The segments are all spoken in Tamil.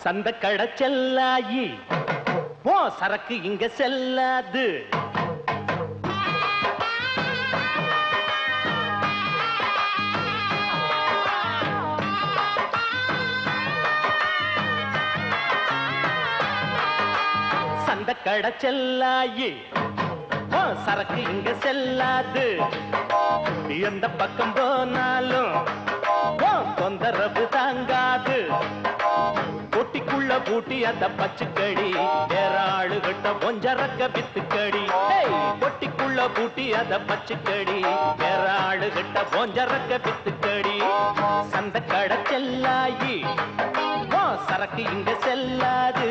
சந்த கடை செல்லாயி போ சரக்கு இங்க செல்லாது. சந்த கடை செல்லாயி போ சரக்கு இங்க செல்லாது. எந்த பக்கம் போனாலும் தொந்தரவு தாங்காது. பொட்டிக்குள்ள பூட்டி அந்த பச்சுக்கடி வேற ஆளுகிட்ட கொஞ்சரக்க வித்துக்கடி. பொட்டிக்குள்ள பூட்டி அந்த பச்சுக்கடி வேற ஆளுகிட்ட கொஞ்சரக்க வித்துக்கடி. சந்த கடை செல்லாயி சரக்கு இங்க செல்லாது.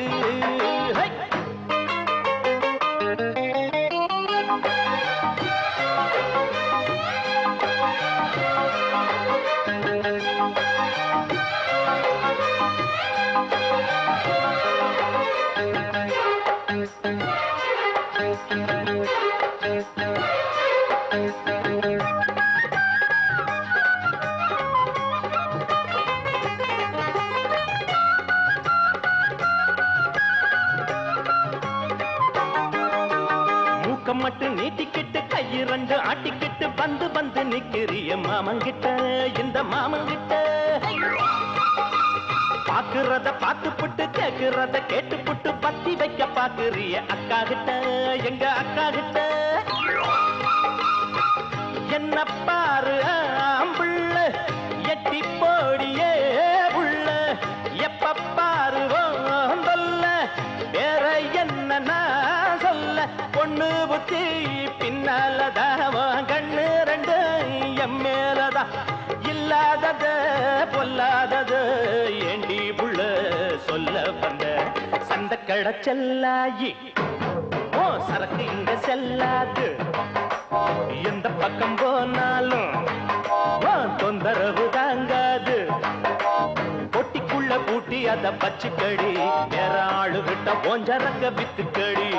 மட்டும் நீட்டிக்கிட்டு கையிரண்டு ஆட்டிக்கிட்டு வந்து வந்து நிக்கிறிய மாமங்கிட்ட. இந்த மாமங்கிட்ட பாக்குறத பார்த்துப்புட்டு கேக்குறத கேட்டுப்புட்டு பத்தி வைக்க பாக்குறிய அக்கா கிட்ட. எங்க அக்கா கிட்ட என்ன பாரு ஆம்புள்ள எட்டி போடியே புள்ள. எப்ப பாருவோம் சொல்ல வேற என்ன நான் சொல்ல. பொண்ணு புத்தி பின்னாலதான் கண்ணு ரெண்டு எம் மேலதான். இல்லாதது பொல்லாதது ஏண்டி புள்ள சொல்ல வந்த. சந்த கடை செல்லாயி சரக்கு இங்க செல்லாது. எந்த பக்கம் போனாலும் தொந்தரவு தாங்காது. பொட்டிக்குள்ள பூட்டி அத பச்சுக்கடி வேற ஆளுகிட்ட கொஞ்சரக்க வித்துக்கடி.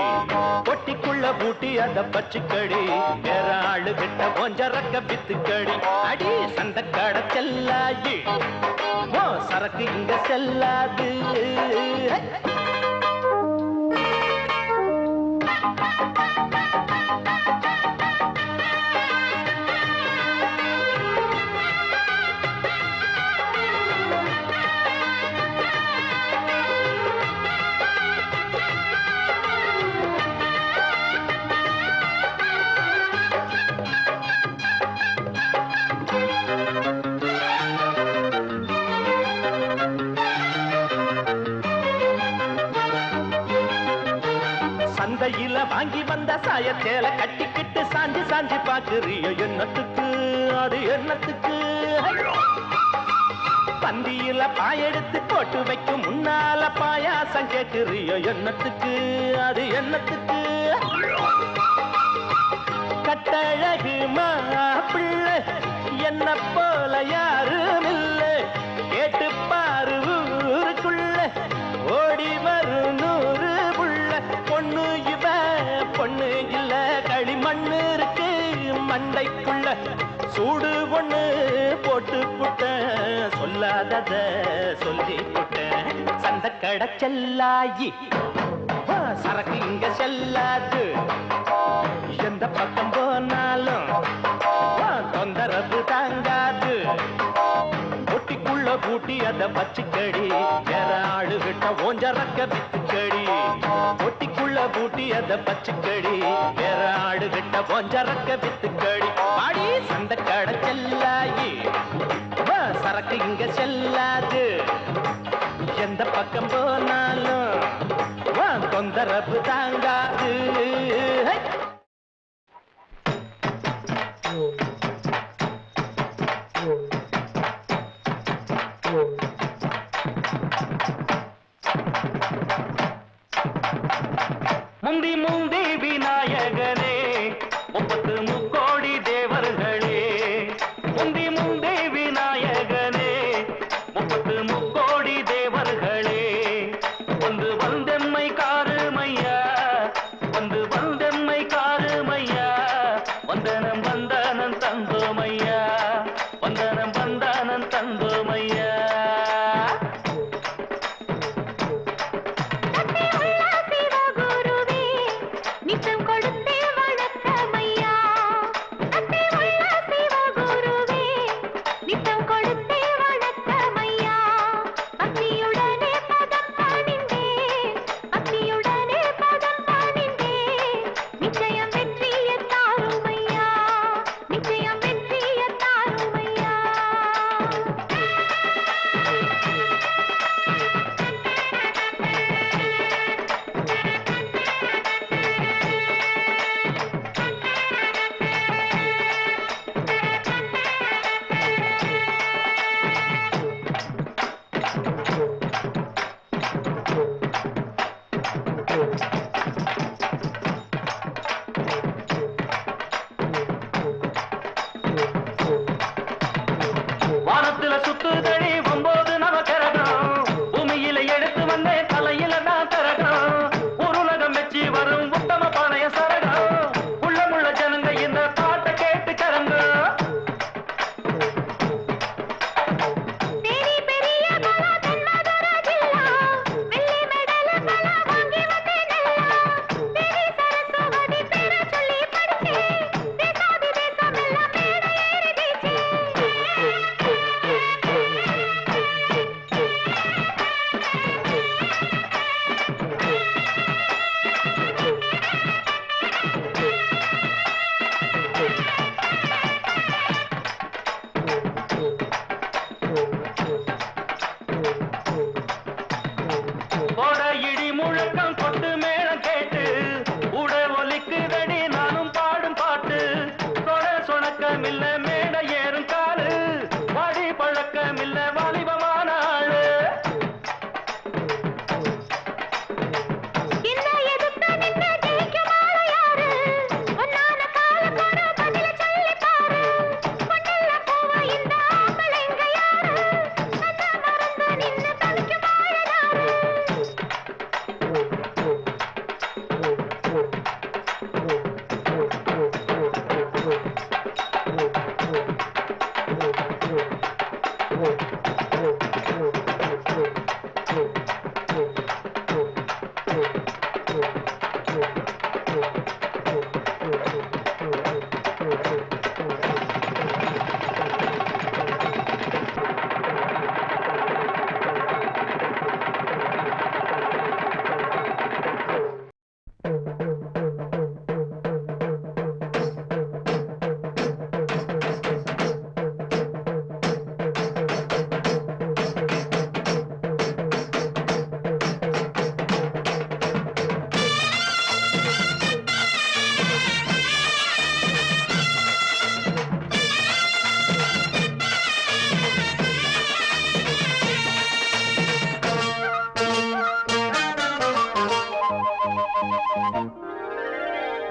பொட்டிக்குள்ள பூட்டி அத பச்சுக்கடி வேற ஆளுகிட்ட கொஞ்சரக்க வித்துக்கடி. அடி சந்த கடை செல்லாயி சரக்கு இங்க செல்லாது. சந்தையில வாங்கி வந்த சாயத்தேல கட்டிக்கிட்டு சாஞ்சி சாஞ்சி பாக்குறியோ என்னத்துக்கு அது என்னத்துக்கு. பந்தியில பாயெடுத்து போட்டு வைக்கும் முன்னால பாயாசம் கேட்கிறியோ என்னத்துக்கு அது என்னத்துக்கு. கட்டழகு மாப்பிள்ளை என்ன போல யாரும் இல்லை. கேட்டு பாரு ஊருக்குள்ள ஓடி வரும் 100 புள்ள. பொண்ணு இவ பொண்ணு இல்ல களிமண்ணு இருக்கு மண்டைக்குள்ள. சூடு ஒண்ணு போட்டு புட்ட சொல்லாதத சொல்லி புட்ட. சந்த கடை செல்லாயி சரக்கு இங்க செல்லாது. எந்த பக்கம் போனாலும் தொந்தரவு தாங்காது. பொட்டிக்குள்ள பூட்டி அத பச்சுக்கடி வேற ஆளுகிட்ட ஓஞ்சரக்க வித்துக்கடி. பொட்டிக்குள்ள பூட்டி அத பச்சுக்கடி வேற ஆளுகிட்ட ஓஞ்சரக்க வித்துக்கடி. பாடி சந்த கடை செல்லாயி சரக்கு இங்க செல்லாது. எந்த பக்கம் போனாலும் தொந்தரவு தாங்காது. முந்தி முந்தி விநாயகனே 33 கோடி தேவர்களே. முந்தி முந்தி விநாயகனே 33 கோடி தேவர்களே. வந்து வந்தெம்மை காருமையா வந்து வந்தெம்மை காருமையா. வந்தனம் வந்தனம் தந்தோமையா வந்தனம் வந்தனம் தந்தோமையா.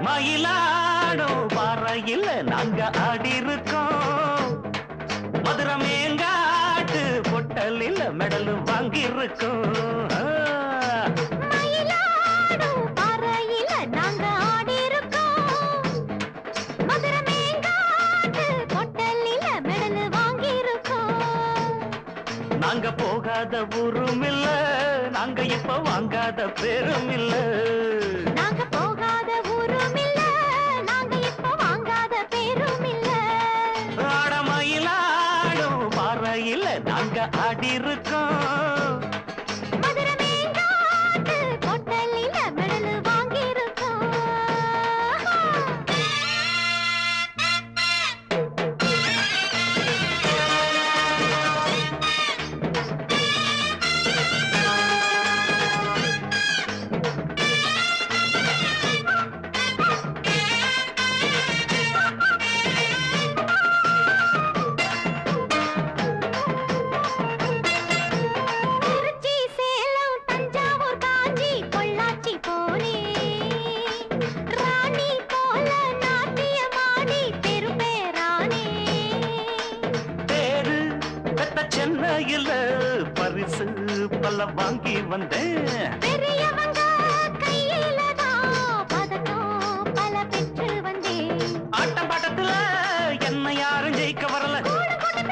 மயிலாடும் பாறையில் நாங்க ஆடி இருக்கோம். மதுரை மேங்காட்டு பொட்டலில் மெடல் வாங்கி இருக்கோம். மயிலாடும் பாறையில நாங்க ஆடி இருக்கோம். மதுரை மேங்காட்டு பொட்டலில மெடல் வாங்கி இருக்கோம். நாங்க போகாத ஊரும் இல்ல, நாங்க இப்ப வாங்காத பேரும் இல்ல. நாங்க போகாத ஊரும் இல்ல, நாங்க இப்ப வாங்காத பேரும் இல்ல. ஆட மயிலாடும் பாறையில் நாங்க ஆடி இருக்கோம். மதுரை மேங்காட்டு பொட்டலில மெடல் வாங்கி இருக்கோம். திருச்சி, சேலம், தஞ்சாவூர், காஞ்சி, பொள்ளாச்சி போனேன். ராணி போல நாட்டியமாடி பெரும்பேரானே. பேரு பெத்த சென்னையில பரிசு பல வாங்கி வந்தேன். பெரியவங்க கையிலதான் பதக்கம் பல பெற்று வந்தேன். ஆட்டம் பாட்டத்துல என்ன யாரும் ஜெயிக்க வரல. கூட்டத்துல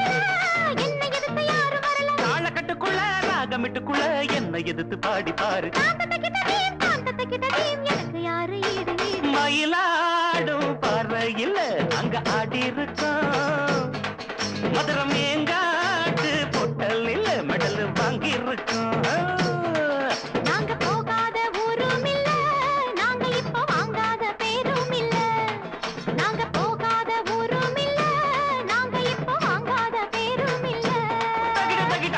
என்னை எதிர்த்து யாரும் வரல. தாளக்கட்டுக்குள்ள ராகமிட்டுக்குள்ள என்ன எதிர்த்து பாடி பாரு. காந்தத்துக்கிட்டதையும் எனக்கு யாரு ஈடு ஈடு. மயிலாடும் பாறையில் அங்க ஆடி இருக்கோம். மதுரை மேங்காட்டு பொட்டலில் மெடல் வாங்கி இருக்கோம். நாங்க போகாத ஊரும் இல்ல, நாங்க இப்ப வாங்காத பேரும் இல்ல. நாங்க போகாத ஊரும் இல்ல, நாங்க இப்ப வாங்காத பேரும் இல்ல. தகிட தகிட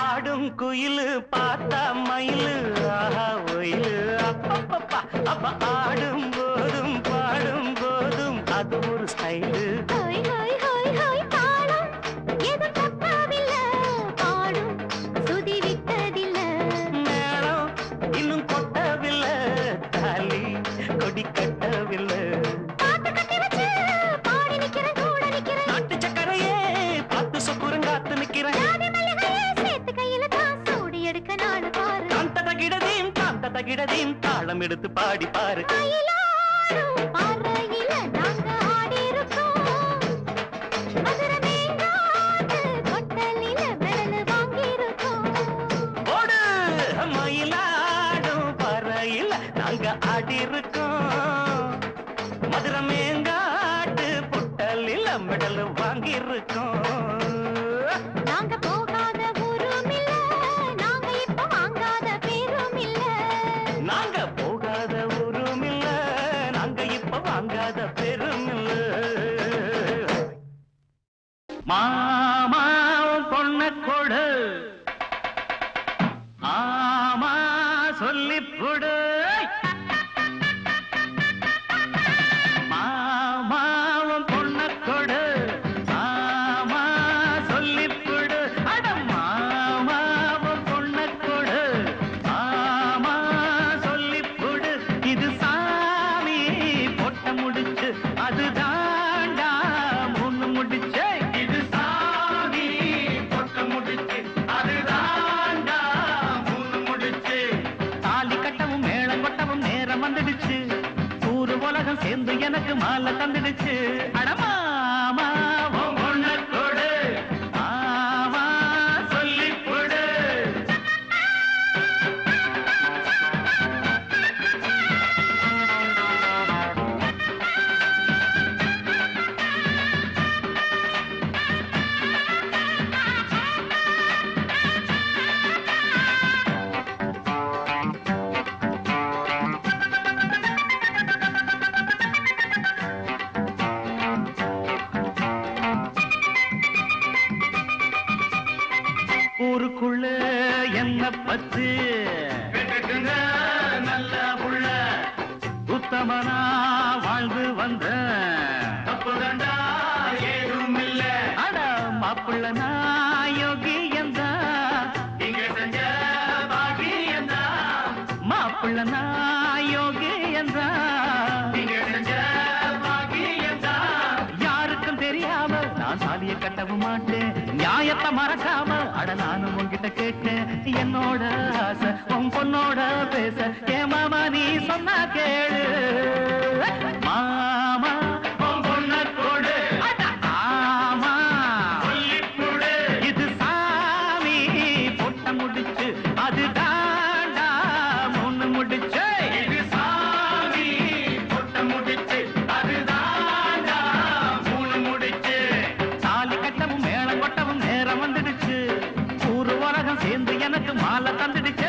ஆடும் குயிலு பார்த்தா மயிலு ஆஹா ஒயிலு அப்பப்பப்பா. அப்ப ஆடும் போதும் பாடும் போதும் அது ஒரு ஸ்டைலு. ஹோய் ஹோய் ஹோய் ஹோய் தாளம் எதுவும் தப்பாவில்ல. பாடும் சுதி விட்டதில்ல. மேளம் இன்னும் கொட்டவில்லை, தாலி கொடி கட்டவில்லை. பாட்டு கட்டி வச்சு பாடி நிக்கிறேன், கூட நிக்கிறேன். நாட்டு சக்கரையே பார்த்து சொக்குரங்காத்து நிக்கிறேன். ஜாதி மல்லிகையே சேர்த்து கையில தான் சூடி எடுக்க நாடு பாரு. காந்த தகிடதீம் தாளம் எடுத்து பாடி பாரு. மயிலாடும் பாறையில நாங்க ஆடி இருக்கோம். மதுரை மேங்காட்டு பொட்டலில மெடல் வாங்கி இருக்கோம். ஓடு மயிலாடும் பாறையில் நாங்க ஆடி இருக்கோம். மதுரை மேங்காட்டு பொட்டலில் மெடல் வாங்கி இருக்கோம். நாங்க போகாத ஊரும் இல்ல, நாங்க இப்ப வாங்காத பேரும் இல்ல. நாங்க போகாத ஊரும் இல்ல, நாங்க இப்ப வாங்காத பெரும் இல்ல. மாமாவும் பொண்ண கொடு, ஆமா சொல்லிப் கொடு. மாமாவும் பொண்ண கொடு, ஆமா சொல்லிப் கொடு. அட மாமாவும் பொண்ண கொடு, ஆமா சொல்லிப் கொடு. இது சாமி பொட்ட முடிச்சு, அது தாண்டா முன்னு முடிச்சு. இது சாமி பொட்ட முடிச்சு, அது தாண்டா முன்னு முடிச்சு. தாலி கட்டவும் மேளம் கொட்டவும் நேரம் வந்துடுச்சு. ஊரு உலகம் சேர்ந்து எனக்கு மாலை தந்துடுச்சு. அடமாமா பொண்ண கொடு, ஆமா சொல்லிக் கொடு. வச்சு நல்ல புள்ள உத்தமனா வாழ்ந்து வந்த தப்புதண்டா ஏதும் இல்ல அட மாப்பிள்ளனா யோகியந்தா இங்க செஞ்ச பாகியந்தா மாப்பிள்ளனா யோகியந்தா இங்க செஞ்ச பாகியந்தா யாருக்கும் தெரியாம நான் சாதிய கட்டவும் மாட்டேன் நியாயத்தை மறக்காம அட நானும் உன்கிட்ட கேட்டேன் என்னோட ஆசை உன் பொண்ணோட பேச ஏ மாமா நீ சொன்னா கேளு மாமா உன் பொண்ண கொடு ஆமா சொல்லிப்புடு இது சாமி பொட்ட முடிச்சு அது தாண்டா முன்னு முடிச்சு இது சாமி பொட்ட முடிச்சு அது தாண்டா மூணு முடிச்சு தாலி கட்டவும் மேளம் கொட்டவும் நேரம் வந்துடுச்சு ஊரு உலகம் சேர்ந்து எனக்கு மாலை தந்துடுச்சு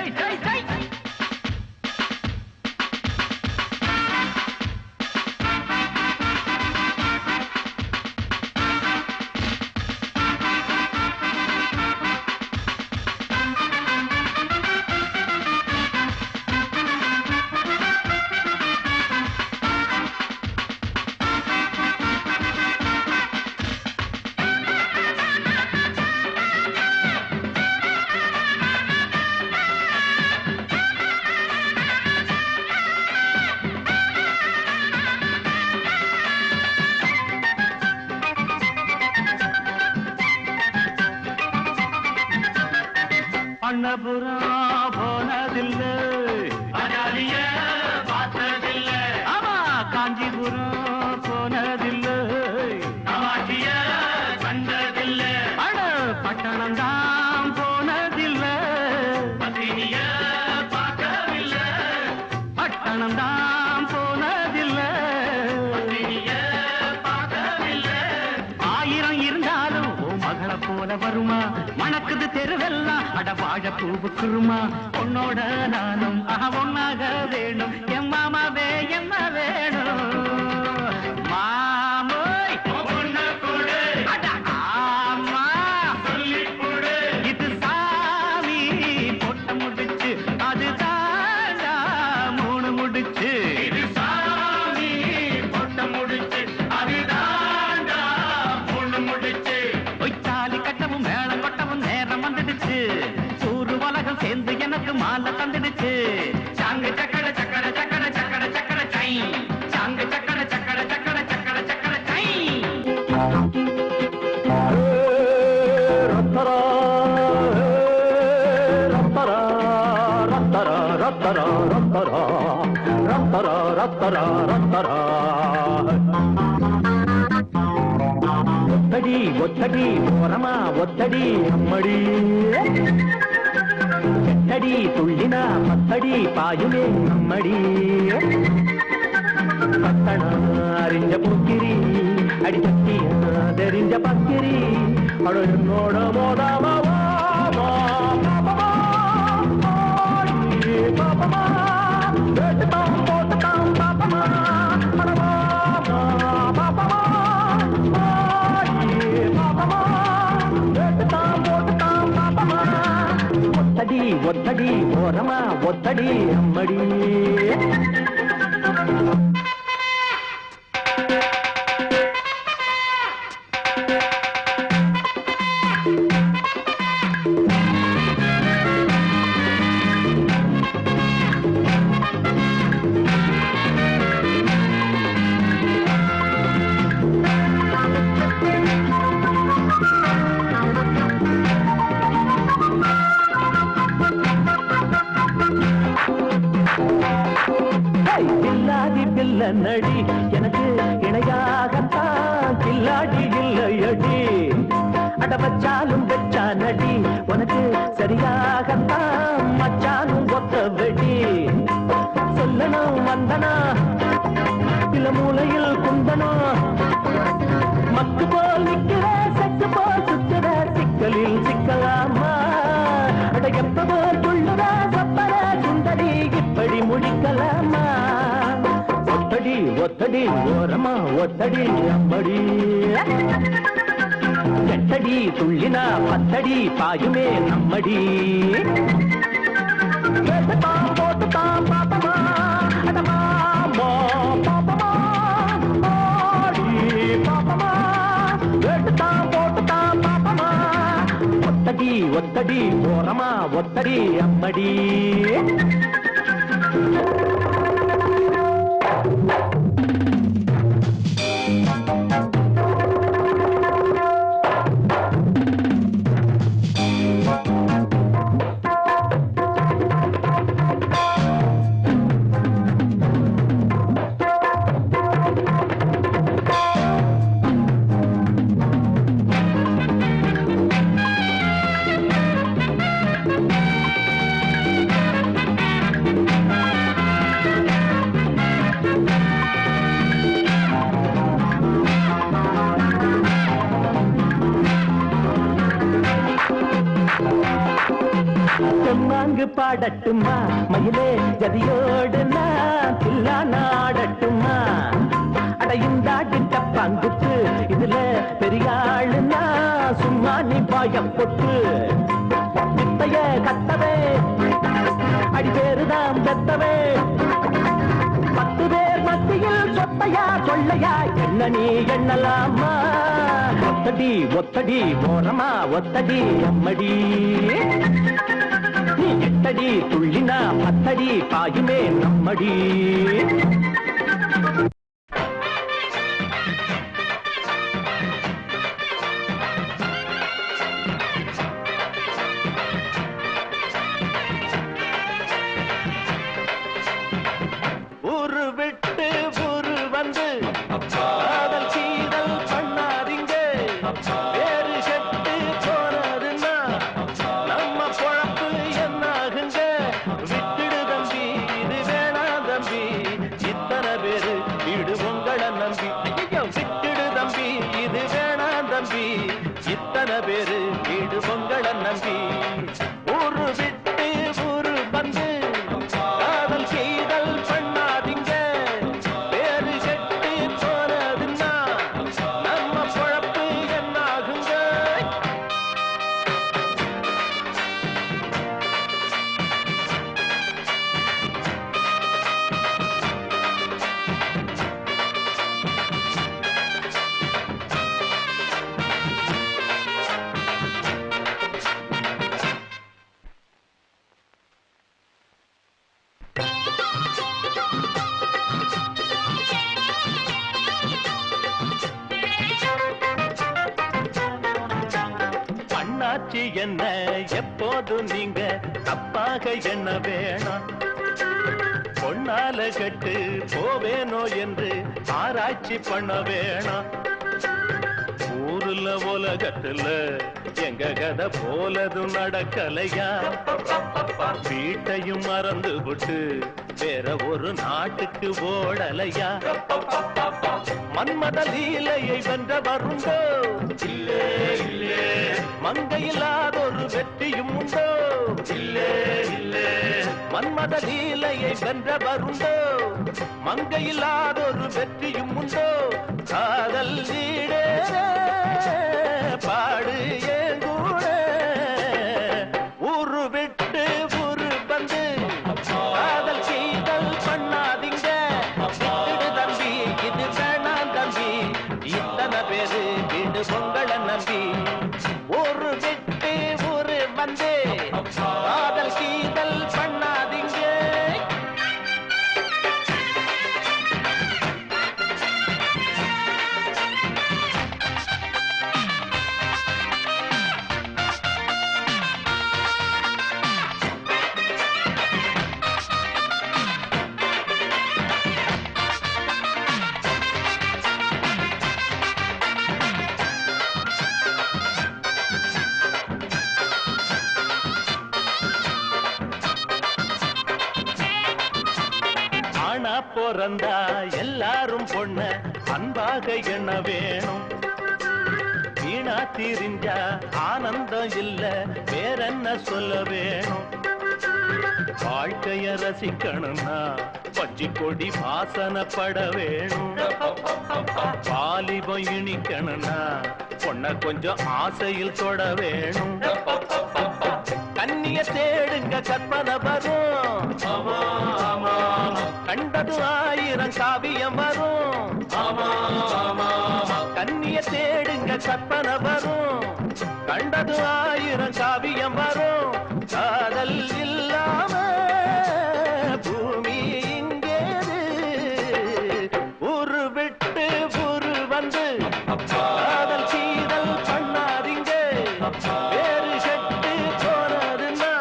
அண்ணபுரம் போனதில்லை அஜாலிய பார்த்ததில்லை ஆமா காஞ்சிபுரம் போனதில்லை காமாட்சிய கண்டதில்லை அட பட்டணம் தான் போனதில்லை பத்தினிய பார்க்கவில்லை பட்டணம் தான் போனதில்லை பத்தினிய பார்க்கவில்லை ஆயிரம் இருந்தாலும் ஓ மகளை போல வருமா மணக்குது தெருவெல்லாம் அட வாழ பூவுக்குருமா உன்னோட நானும் ஒன்னாக வேணும் என் மாமாவே என்ன வேணும் மாமோய் பொண்ண கொடு அட ஆமா சொல்லிப்புடு இது சாமி பொட்ட முடிச்சு அது தாண்டா மூணு முடிச்சு இது சாமி பொட்ட முடிச்சு அது தாண்டா மூணு முடிச்சு தாலி கட்டவும் மேளம் கொட்டவும் நேரம் வந்துடுச்சு ஊரு உலகம் சேர்ந்து எனக்கு மாலை தந்துடுச்சு சாங்கு சக்கர சக்கர சக்கர சக்கர சக்கர சை சாங்கு சக்கர சக்கர சக்கர சக்கர சக்கர சை ரத்தரா ரத்தரா ரத்தரா ரத்தரா ரத்தரா ரத்தரா ரத்தரா ரத்தரா ஒத்தடி ஒத்தடி ஓரமா ஒத்தடி அம்மடி எட்டடி துள்ளினா பத்தடி பாயுமே நம்மடி பத்தனா அறிஞ்ச புக்கிரி அடி சத்தியா தெரிஞ்ச பக்கிரி அட என்னோட மோதாமா பாப்பமா வேட்டுட்டாம் போட்டுட்டாம் பாப்பமா பாப்பமா ஒத்தடி ஒத்தடி ஓரமா ஒத்தடி அம்மடி நடி எனக்கு இணையாகத்தான் கில்லாடி இல்லையடி அட வச்சாலும் வெச்சா நடி உனக்கு சரியாகத்தான் மச்சானும் ஒத்த வெடி சொல்லணும் வந்தனா சில மூலையில் குந்தனா மக்கு போல் நிக்கிற செக்கு போல் சுத்துற சிக்கலில் சிக்கலாமா அட எப்ப போல் துள்ளுற சப்பர சுந்தரி இப்படி முடிக்கலாமா ஒத்தடி ஒத்தடி ஓரமா ஒத்தடி அம்படி எட்டடி துள்ளினா பத்தடி பாயுமே நம்மடி போட்டுத்தான் பாப்பமா அடமா பாப்பமா ஆடி பாப்பமா வேட்டுத்தான் போட்டுத்தான் பாப்பமா ஒத்தடி ஒத்தடி ஓரமா ஒத்தடி அம்மடி செம்மாங்கு பாடட்டுமா மயிலே ஜதியோடு நான் தில்லா நாடட்டுமா அட இந்தாடி டப்பாங்குத்து இதுல பெரியாளுன்னா சும்மா நீ பாயம் பொட்டு வித்தைய கத்தவே அடி பேருதான் பெத்தவே 10 பேர் மத்தியில் சொத்தையா சொல்லையா என்ன நீ எண்ணலாமா ஒத்தடி ஒத்தடி போறமா ஒத்தடி அம்மடி நீ எட்டடி துள்ளினா 10 அடி பாயுமே நம்மடி ஊரு விட்டு ஊரு வந்து காதல் சீதல் பண்ணாதீங்க வேறு செட்டு போனதுன்னா நம்ம பொழப்பு என்னாகுங்க விட்டுடு தம்பி இது வேணா தம்பி இத்தனை பேரு வீடு உங்களை நம்பி விட்டுடு தம்பி இது வேணா தம்பி இத்தனை பேரு வீடு உங்களை நம்பி ஊரு விட்டு ஊரு வந்து காதல் சீதல் பண்ணாதீங்க வேறு செட்டு போனதுன்னா நம்ம பொழப்பு என்னாகுங்க அண்ணாச்சி என்ன எப்போதும் நீங்க தப்பாக என்ன வேணாம் பொன்னால கட்டு போவேனோ என்று ஆராய்ச்சி பண்ண வேணாம் ஊருல உலகத்துல எங்க கதை போலதும் நடக்கலையா வீட்டையும் மறந்து விட்டு வேற ஒரு நாட்டுக்கு ஓடலையா மன்மத லீலையை வென்ற வருண்டோ இல்லே இல்லே மங்கையில்லாதொரு வெற்றியும் உண்டோ இல்லே இல்லே மன்மத லீலையை வென்ற வருண்டோ மங்கையில்லாதொரு வெற்றியும் உண்டோ காதல் நீடே பாடு ஏங்கூட ஊரு விட்டு ஊரு வந்து காதல் சீதல் பண்ணாதீங்க விட்டுடு தம்பி இது வேணாம் தம்பி இத்தனை பேரு வீடு பொங்கலை நம்பி ஊரு விட்டு ஊரு வந்து காதல் சீதல் பண்ணாதீங்க பிறந்தா எல்லாரும் பொண்ண அன்பாக எண்ண வேணும் வீணா தீரிஞ்சா ஆனந்தம் இல்ல வேறென்ன சொல்ல வேணும் வாழ்க்கைய ரசிக்கணும்னா பச்சி கொடி வாசனப்பட வேணும் வாலிபம் இனிக்கணும்னா பொண்ண கொஞ்சம் ஆசையில் தொட வேணும் கண்ணிய தேடுங்க தேடுங்க கற்பனை வரும் கண்டது 1000 காவியம் வரும் கண்ணிய தேடுங்க கற்பனை வரும் கண்டது 1000 காவியம் வரும் காதல் இல்லாம பூமி இங்கேது ஊரு விட்டு ஊரு வந்து காதல் சீதல் பண்ணாதீங்க வேறு செட்டு போனதுன்னா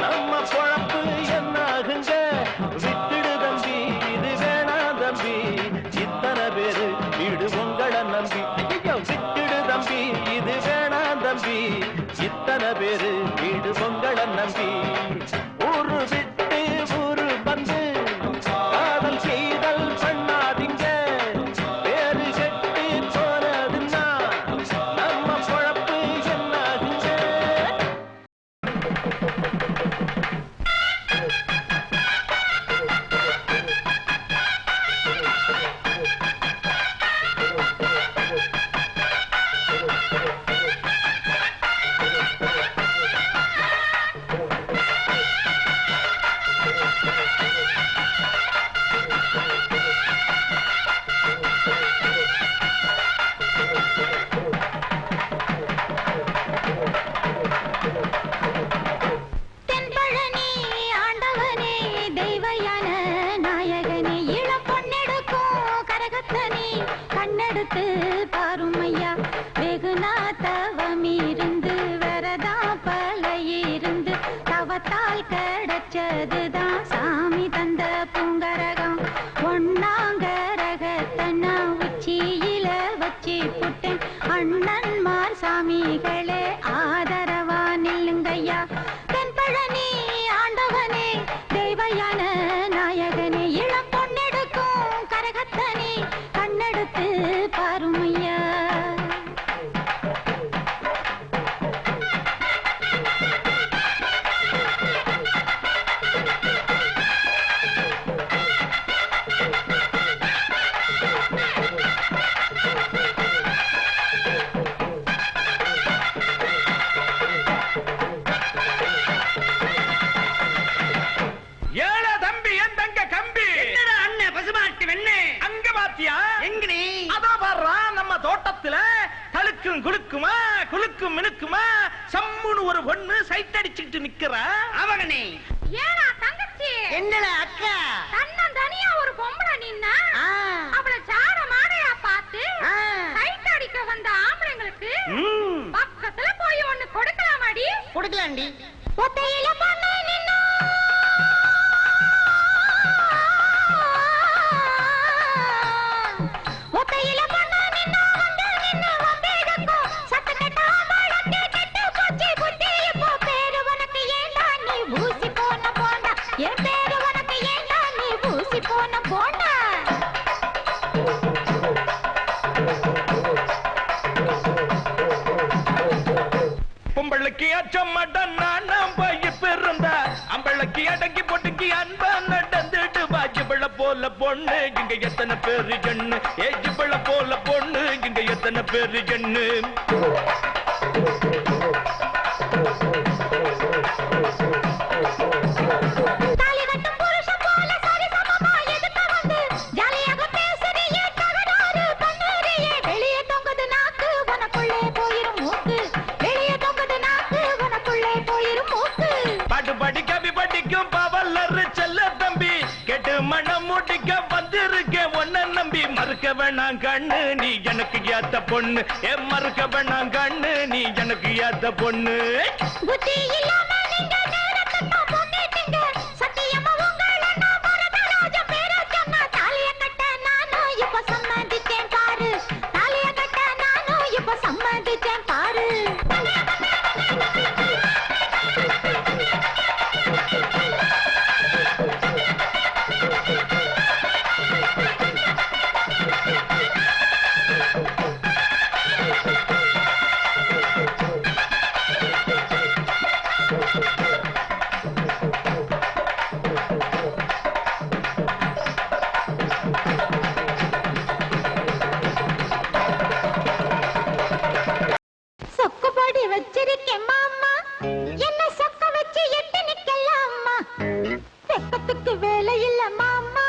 நம்ம பொழப்பு என்னாகுங்க விட்டுடு தம்பி இது வேணாம் தம்பி இத்தனை பேரு வீடு உங்களை நம்பி ஐயோ விட்டுடு தம்பி இது வேணாம் தம்பி இத்தனை பேரு வீடு உங்களை நம்பி ஊரு விட்டு ஊரு வந்து காதல் செய்தல் பண்ணாதீங்க வேறு செட்டு போனதுன்னா நம்ம பொழப்பு என்னாகுங்க தென்பழனி ஆண்டவனே தெய்வயான நாயகனே இளம் பொன்னெடுக்கும் கரகத்தனே கண்ணெடுத்து பாருமையா வெகுநா தவமிருந்து வரதா பழையிருந்து தவத்தால் கிடைச்சதுதான் சாமி தந்த பூங்கரகம் ஒன்னாங்கரகத்தன்னா உச்சியில வச்சு புட்டேன் அண்ணன்மார் சாமிகளே ஆதரவா நில்லுங்கய்யா தென்பழனி ஆண்டவனே தெய்வயான நாயகனே இளம் பொன்னெடுக்கும் கரகத்தனே கண்ணெடுத்து பாருமையா ஏழ தம்பி என் தங்க கம்பி என்னடா அண்ணன் பசுமாட்டு வெண்ணே அங்க பாத்தியா எங்கடி அதோ பாடுறா நம்ம தோட்டத்துல கழுக்கும் குலுக்குமா குலுக்கும் மினுக்குமா சம்முன்னு ஒரு பொண்ணு சைட் அடிச்சுக்கிட்டு நிக்கிறா அவகனே ஏடா தங்கச்சி என்னடா அக்கா தன்னன் தனியா ஒரு பொம்பளை நின்னா ஆ, அவள சாட மாடையா பார்த்து ஆ. சைட் அடிக்க வந்த ஆம்பளைங்களுக்கு ம். பக்கத்துல போய் ஒண்ணு கொடுக்கலாமாடி கொடுக்கலாண்டி ஒத்தையில பொண்ணு நின்னா ஒத்தையில பொண்ணு நின்னா வந்து நின்னு வந்தேடக்கும் சத்த கட்ட ஆம்பளத்தை கெட்டு போச்சு புத்தி இப்போ பேரு உனக்கு ஏண்டா நீ ஊசி போன போண்டா என் பேரு உனக்கு ஏண்டா நீ ஊசி போன போண்டா பொம்பளைக்கு அச்சம் மாட்டான் நான் போய் பிறந்தா அம்பளைக்கு அடங்கி போட்டுக்கு அன்பா நடந்துட்டு வாஜிபள போல பொண்ணு இங்க எத்தனை பேரு ஜன்னு ஏஜிபள போல பொண்ணு இங்க எத்தனை பேரு ஜன்னு தாலி கட்டும் புருஷன் போல சரிசமமா எதுக்க வந்து ஜாலியாக பேசுறியே தகராறு பண்ணுறியே வெளியே தொங்குது நாக்கு உனக்குள்ளே போயிரும் மூக்கு வெளியே தொங்குது நாக்கு உனக்குள்ளே போயிரும் மூக்கு பாட்டு பாடி கவி படிக்கும் பவல்லரு செல்ல தம்பி கெட்டு மனம் முடிக்க வந்திருக்கேன் ஒன்ன நம்பி மறுக்க வேணாம் கண்ணு நீ எனக்கு ஏத்த பொண்ணு மறுக்க வேணாம் கண்ணு நீ எனக்கு ஏத்த பொண்ணு புத்தி இல்லாம நீங்க நேரத்தை பொண்ணிட்டீங்க சத்தியமா உங்களை நான் வரதராஜ பேர சொன்னா தாலிய கட்ட நானும் இப்ப சம்மதிச்சேன் பாரு தாலிய கட்ட நானும் இப்ப சம்மதிச்சேன் பாரு வெக்கத்துக்கு வேலை இல்ல மாமா,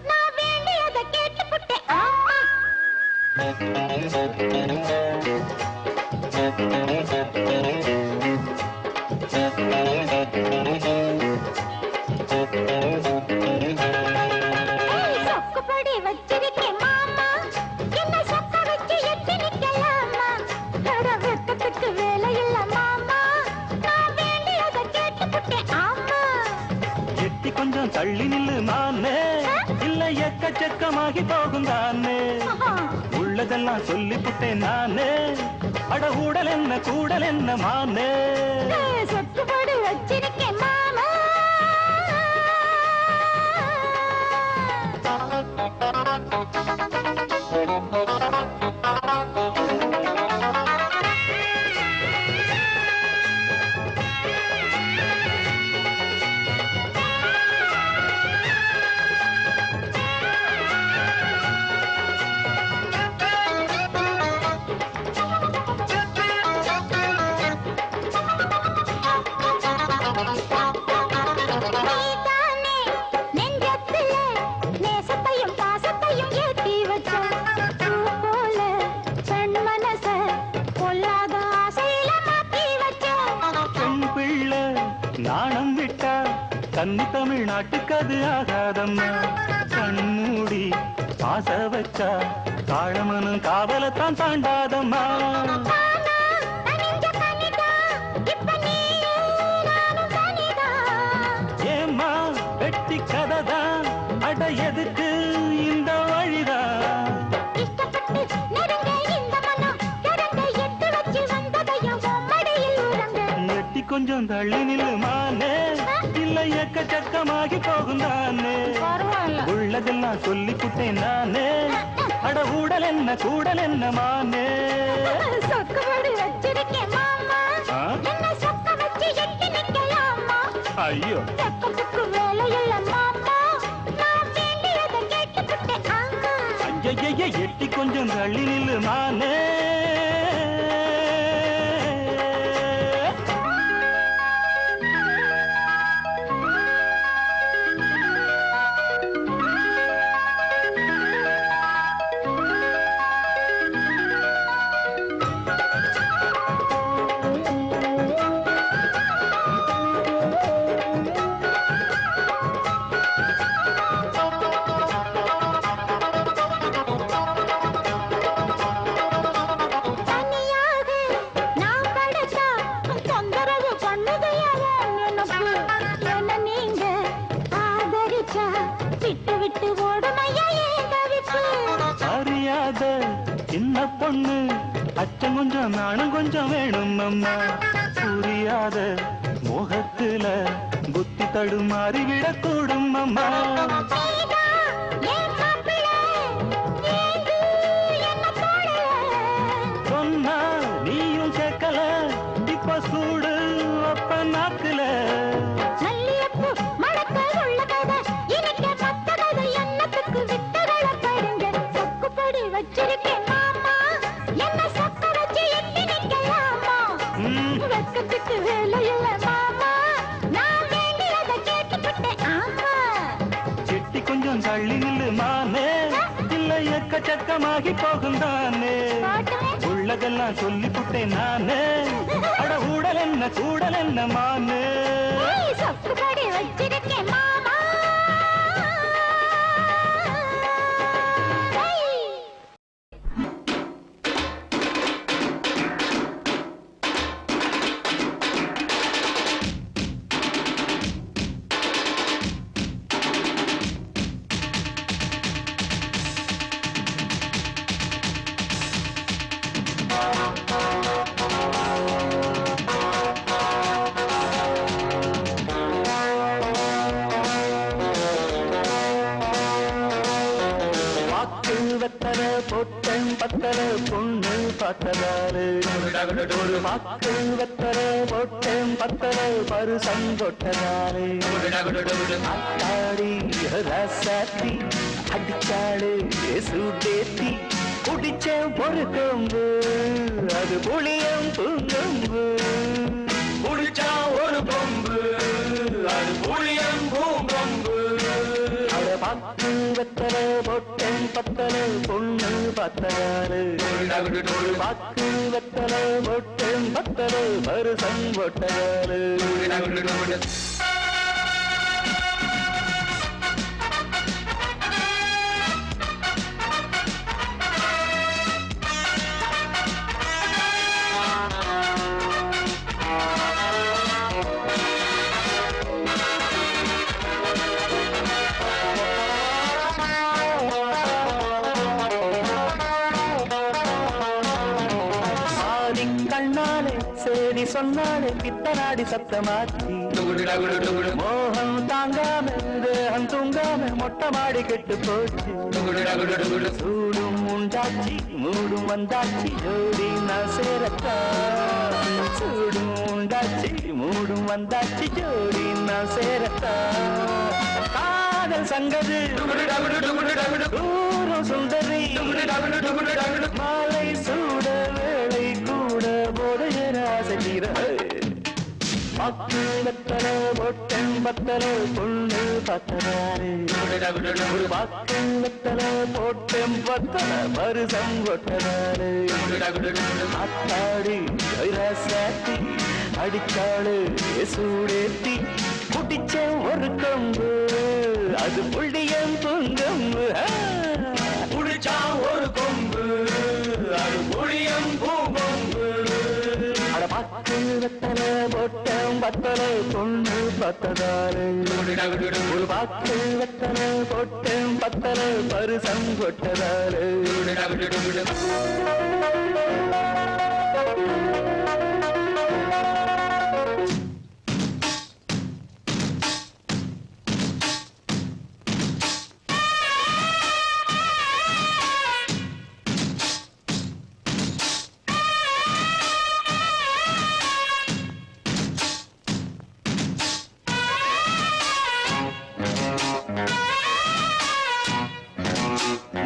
நான் வேண்டியதை கேட்டுப்புட்டேன் ஆமா. சொக்குப்படி வச்சிருக்கேன் மாமா, என்ன சொக்க வச்சு எட்டி நிக்கலாமா? வெக்கத்துக்கு வேலை இல்ல மாமா, நான் வேண்டியதை கேட்டுப்புட்டேன் ஆமா. எட்டி கொஞ்சம் தள்ளி நில்லு மானே, இல்ல எக்கச்சக்கமாகி போகும் தானே. உள்ளதெல்லாம் சொல்லிப்புட்டேன் நானே, அட ஊடல் என்ன கூடல் என்ன மானே. சொக்குப்படி வச்சிருக்கேன் மாமா. நீதானே நெஞ்சத்திலே நேசத்தையும் பாசத்தையும் ஏத்தி வச்ச பூ போல பெண் மனச பொல்லாத ஆசையில மாத்தி வச்ச. பெண் பிள்ளை நாணம் விட்டா கன்னி தமிழ்நாட்டுக்கு அது ஆகாதம்மா. கண்மூடி ஆச வச்சா காழமனும் காவலத்தான் தாண்டாதம்மா. ஆனா தனிஞ்ச கனிதா, இப்ப நீயும் நானும் தனிதான். ஏம்மா வெட்டி கதைதான், அட எதுக்கு இந்த வழிதான். இஷ்டப்பட்டு நெருங்க இந்த மனம், கரங்க எட்டு வச்சு வந்ததையும் மடியில் உறங்க. எட்டி கொஞ்சம் தள்ளி நில்லு மானே, இல்ல எக்கச்சக்கமாகி போகும் தானே. பரவாயில்ல. உள்ளதெல்லாம் சொல்லிப்புட்டேன் நானே, அட ஊடல் என்ன கூடல் என்ன மானே. சொக்குபடி வச்சிருக்கேன் மாமா, ஆ? என்ன சொக்க வச்சு எட்டி நிக்கலாமா? ஐயோ வெக்கத்துக்கு வேலை இல்ல மாமா, நான் வேண்டியதை கேட்டுப்புட்டேன் ஆமா. ஐயைய எட்டி கொஞ்சம் தள்ளி நில்லு மானே. தனியாக நான் படைச்சா தொந்தரவு பண்ணுதையா நினைப்பு? என்ன நீங்க ஆதரிச்சா விட்டு விட்டு ஓடுமையா ஏன் தவிப்பு? அறியாத சின்ன பொண்ணு அச்சம் கொஞ்சம் நானும் கொஞ்சம் வேணும் அம்மா. புரியாத மோகத்துல புத்தி தடுமாறி விடக்கூடும் அம்மா. நீதான் என் மாப்பிள்ளை, ஏங்கு என்ன போடல. சொன்னா நீயும் கேட்கல, இப்ப சூடு அப்ப நாக்குல. மல்லியப்பூ மணக்க உள்ள கதை, இனிக்க மத்த கதை என்னத்துக்கு வித்தகள படுங்க. சொக்குப்படி வச்சிருக்கேன் மாமா, என்ன சொக்க வச்சு எட்டி நிக்கலாமா? வெக்கத்துக்கு வேலை இல்ல மாமா, நான் வேண்டியதை கேட்டுப்புட்டேன் ஆமா. எட்டி கொஞ்சம் தள்ளி நில்லு மானே, இல்ல எக்கச்சக்கமாகி போகும் தானே. பாட்டுமே உள்ளதெல்லாம் சொல்லிப்புட்டேன் நானே, அட ஊடல் என்ன கூடல் என்ன மானே. சொக்குப்படி வச்சிருக்கேன் மாமா. வெத்தல பொட்டன் பத்தல பொண்ணு பார்த்ததாரு. ஒரு மக்கள் வெத்தல பொட்டன் பத்தல பருசம் கொட்டதாரு. அத்தாடி ரசாத்தி அடிச்சாடு சுடேத்தி குடிச்ச ஒரு கொம்பு அது புளியம் பூங்கொம்பு. குடிச்சா ஒரு கொம்பு அது புளியம் பூங்கொம்பு. பாக்கு வெத்தல பொட்டன் பத்தல பொண்ணு பத்தனாரு பாக்கு வெத்தல பொட்டன் பத்தல வருஷம் பொட்டனாரு சேரி சொன்னாலே பித்தனாடி சத்தமாச்சி மோகம் தாங்காம தேகம் தூங்காம மொட்டை மாடி கெட்டு போச்சு சூடும் உண்டாச்சி மூடும் வந்தாச்சி ஜோடி நான் சேரத்தா சூடும் உண்டாச்சி மூடும் வந்தாச்சி ஜோடி நான் சேரத்தா காதல் சங்கது ஊரும் சுந்தரி மாலை சூட வேளை கூட போதையராசகிற பத்து வெத்தல பொட்டன் பத்தல பொண்ணு பத்தனாரு ஒரு பத்து வெத்தல பொட்டன் பத்தல வருஷம் கொட்டனாரு அத்தாடி சாத்தி அடிச்சாளு சூடேத்தி குடிச்ச ஒரு கம்பு அது புள்ளியம் பொங்கம்பு குடிச்சா ஒரு கொம்பு அது புளியம் பூங்கொம்பு அட பத்து வெத்தல பொட்டம் பத்தல பொண்ணு பத்ததாரு ஒரு பத்து வெத்தல பொட்டம் பத்தல பருசம் கொட்டதாரு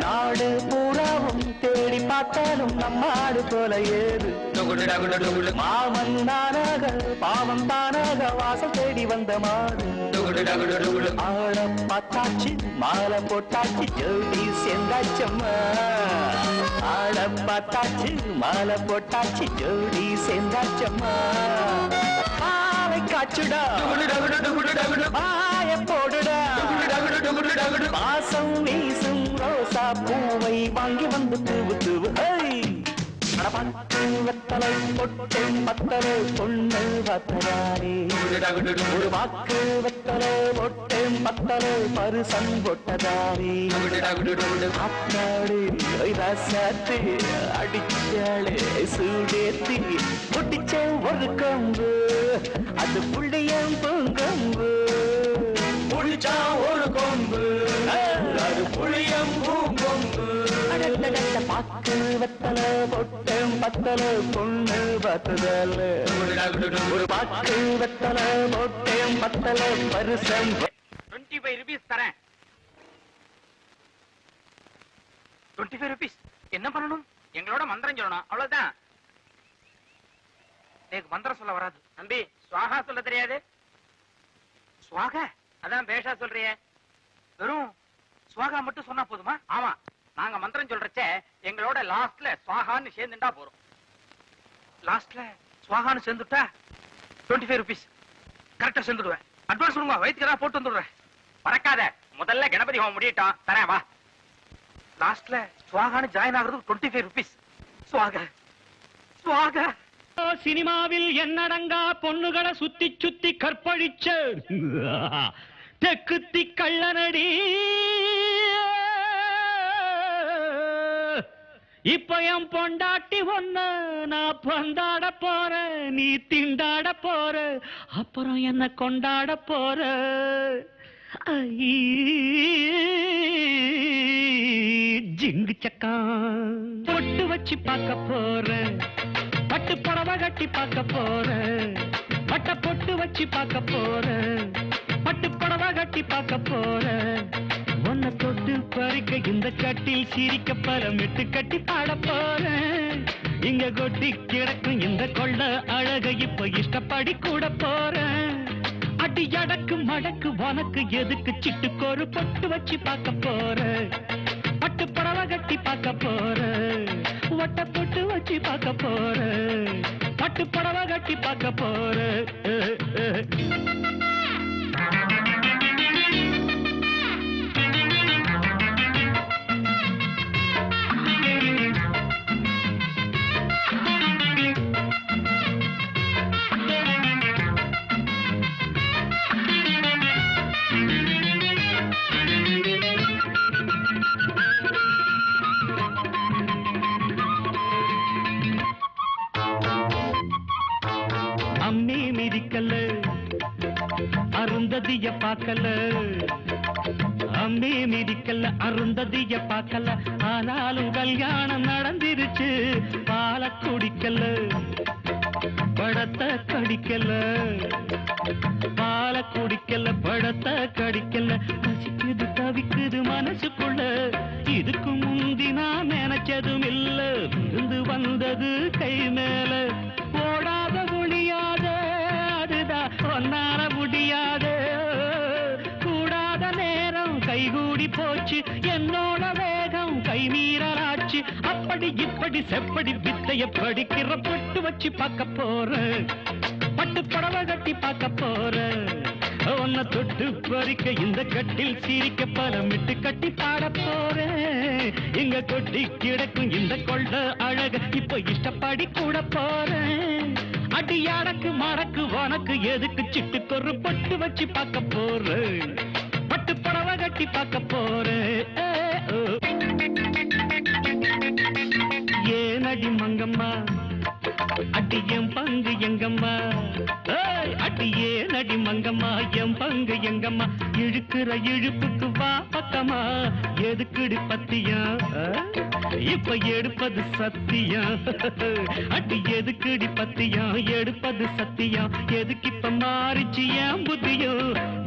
நாடு பூராவும் தேடி பார்த்தாலும் நம்மாடு போல ஏது மாமன் தானாக பாவம் தானாக வாசல் தேடி வந்த மாடு ஆட பார்த்தாச்சு மாலை போட்டாச்சு ஜோடி சேர்ந்தாச்சம்மா ஆட பார்த்தாச்சு மாலை போட்டாச்சு ஜோடி சேர்ந்தாச்சம்மா மாலை காச்சுடா மாய போடுடா வாசம் வீசும் ரோசா பூவை வாங்கி வந்து தூவு தூவு பத்து வெத்தலை பொட்டன் பத்தலை பொண்ணு பத்ததாரே ஒரு வாக்கு வெத்தலை பொட்டன் பத்தலை பருசம் பொட்டதாரே அத்தாடு சாத்து அடிச்சாளே சூடேத்தி பொட்டிச்ச ஒரு கம்பு அது புள்ளியம் பொங்கம்பு புளிச்சா ஒரு கொம்பு அது புளியம் பூங்கொம்பு பாக்கு வெத்தல பொட்டம் பத்தல பொண்ணு பத்ததல்ல ஒரு பாக்கு வெத்தல பொட்டம் பத்தல பருசம் 25 ரூபீஸ் தரேன். 25 ரூபீஸ் என்ன பண்ணணும்? எங்களோட மந்திரம் சொல்லணும், அவ்வளவுதான். எனக்கு மந்திரம் சொல்ல வராது தம்பி. சுவாகா சொல்ல தெரியாது. சுவாகா அதான் பேஷா சொல்றியே. வெறும் சுவாகா மட்டும் சொன்னா போதுமா? ஆமா, நாங்க மந்திரம் சொல்றச்ச எங்களோட லாஸ்ட்ல சுவாகான்னு சேர்ந்துட்டா போறோம். லாஸ்ட்ல சுவாகான்னு சேர்ந்துட்டா 25 ரூபீஸ் கரெக்டா சேர்ந்துடுவேன். அட்வான்ஸ் கொடுங்க, வயிற்றுக்கு போட்டு வந்துடுறேன். மறக்காத, முதல்ல கணபதி ஹோமம் முடியட்டும், தரேன் வா. லாஸ்ட்ல சுவாகான்னு ஜாயின் ஆகுறது 25 ரூபீஸ். சுவாகா சுவாகா. சினிமாவில் என்னடங்கா பொண்ணுகளை சுத்தி சுத்தி கற்பழிச்ச தெக்குத்தி கள்ளனடி. இப்ப என் பொண்டாட்டி ஒண்ணு நான் பந்தாட போற, நீ திண்டாட போற, அப்புறம் என்ன கொண்டாட போற. ஜிங்கு சக்கா பொட்டு வச்சு பார்க்க போற, பட்டு புடவை கட்டி பார்க்க போற, பட்ட பொட்டு வச்சு பார்க்க போற, பட்டு புடவை கட்டி பார்க்க போற. உன்னை தொட்டு பறிக்க இந்த கட்டில் சிரிக்க பரமிட்டு கட்டி பாட போற. இங்க கொட்டி கிடக்கும் இந்த கொள்ள அழக இப்ப இஷ்டப்படி கூட போற. அட அடி அடக்கு மடக்கு உனக்கு எதுக்கு சிட்டுக்கொரு பொட்டு வச்சு பார்க்க போற பட்டு புடவை கட்டி பார்க்க போற ஒட்ட பொட்டு வச்சு பார்க்க போற பட்டு புடவை கட்டி பார்க்க போற அம்மி மிதிக்கல அருந்ததிய பார்க்கல அம்மி மிதிக்கல அருந்ததிய பார்க்கல ஆனாலும் கல்யாணம் நடந்திருச்சு பால குடிக்கல படத்தை கடிக்கல பால குடிக்கல படத்தை கடிக்கல பசிக்குது தவிக்குது மனசுக்குள்ள இதுக்கு முந்தி நான் நினைச்சதும் இல்ல விருந்து வந்தது கை மேல ஓடாத ஒளியாத அதுதான் ஒன்னார முடியாத கூடாத நேரம் கைகூடி போச்சு என்னோட வேகம் கை மீறலாச்சு அப்படி இப்படி செப்படி வித்தைய படிக்கிற பட்டு வச்சு பார்க்க போற பட்டு புடவை கட்டி பார்க்க போற உன்னை தொட்டு பறிக்க இந்த கட்டில் சிரிக்க பலமிட்டு கட்டி பாட போறேன் இங்க கொட்டி கிடக்கும் இந்த கொள்ள அழக இப்ப இஷ்டப்படி கூட போறேன் அடி அடக்கு மடக்கு உனக்கு எதுக்கு சிட்டுக்கொரு பட்டு வச்சு பார்க்க போறேன் பட்டு புடவை கட்டி பார்க்க போறேன் ஏனடி மங்கம்மா அடி என் பங்கு எங்கம்மா அடியே நடி மங்கம்மா என் பங்கு எங்கம்மா இழுக்கிற இழுப்புக்கு வா பக்கமா எதுக்குடி பத்தியா இப்ப எடுப்பது சத்தியா அடி எதுக்குடி பத்தியா எடுப்பது சத்தியா எதுக்கு இப்ப மாறிச்சு என் புத்தியோ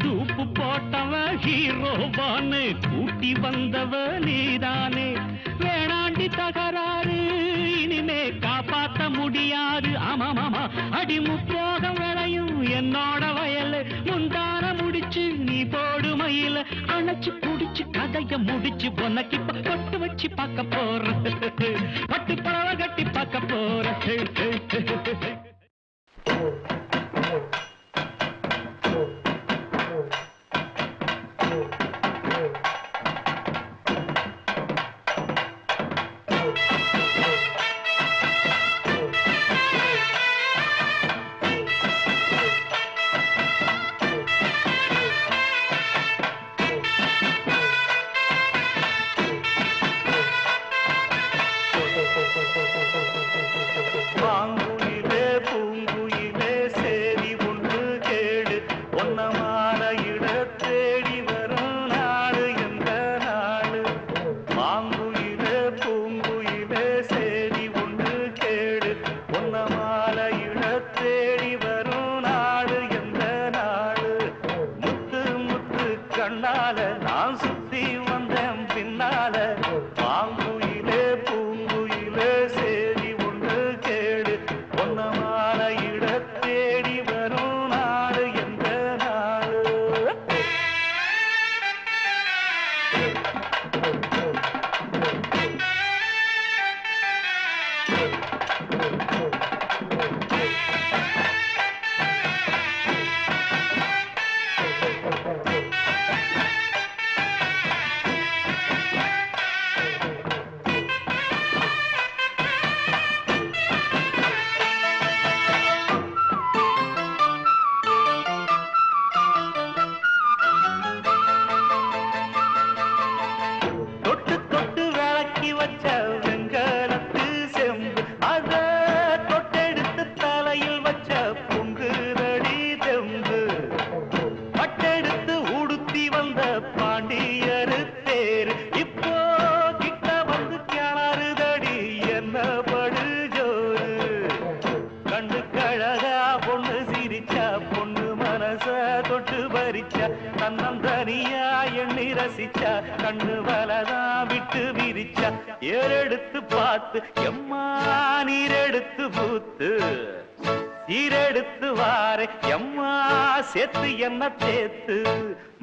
தூப்பு போட்டவ ஹீரோவான்னு கூட்டி வந்தவ நீதானே வேணாண்டி தகராறு இனிமே காப்பாத்த முடியாது ஆமாமாமா அடி முப்போகம் விளையும் என்னோட வயல் முந்தான முடிச்சு நீ போடு மயில அணைச்சு குடிச்சு கதைய முடிச்சு உனக்கு இப்ப பட்டு வச்சு பார்க்க போற பட்டு புடவை கட்டி பார்க்க போற பாங்குயிலே பூங்குயிலே சேரி ஒன்று கேடு ஒன்னமான இட தேடி வரும் நாடு எந்த நாடு பாங்குயிலே பூங்குயிலே சேரி ஒன்று கேடு ஒன்னமான இட தேடி வரும் நாடு எந்த நாடு முத்து முத்து கண்ணால நான் சுத்தி வந்தேன் பின்னால பாங்குயிலே பூங்குயிலே சேரி ஒன்று கேடு ஒன்னமான இட தேடி வரும் நாடு எந்த நாடு தொட்டு தொட்டு விளக்கி வச்ச வெங்கலத்து செம்பு அத தொட்டெடுத்து தலையில் வச்ச பொங்குதடி தெம்பு பட்டெடுத்து உடுத்தி வந்த பாண்டியரு தேர் இப்போ கிட்ட வந்து கிணறுதடி என்ன படு ஜோரு கண்ணு கழகா பொண்ணு சிரிச்சா பொண்ணு மனச தொட்டு பறிச்சா தன்னந்தனியா எண்ணி ரசிச்சா கண்ணு வலதா விட்டு விரிச்சா ஏறெடுத்து பார்த்து எம்மா நீர் எடுத்து பூத்து ஈரெடுத்து வாரே எம்மா சேர்த்து என்ன தேத்து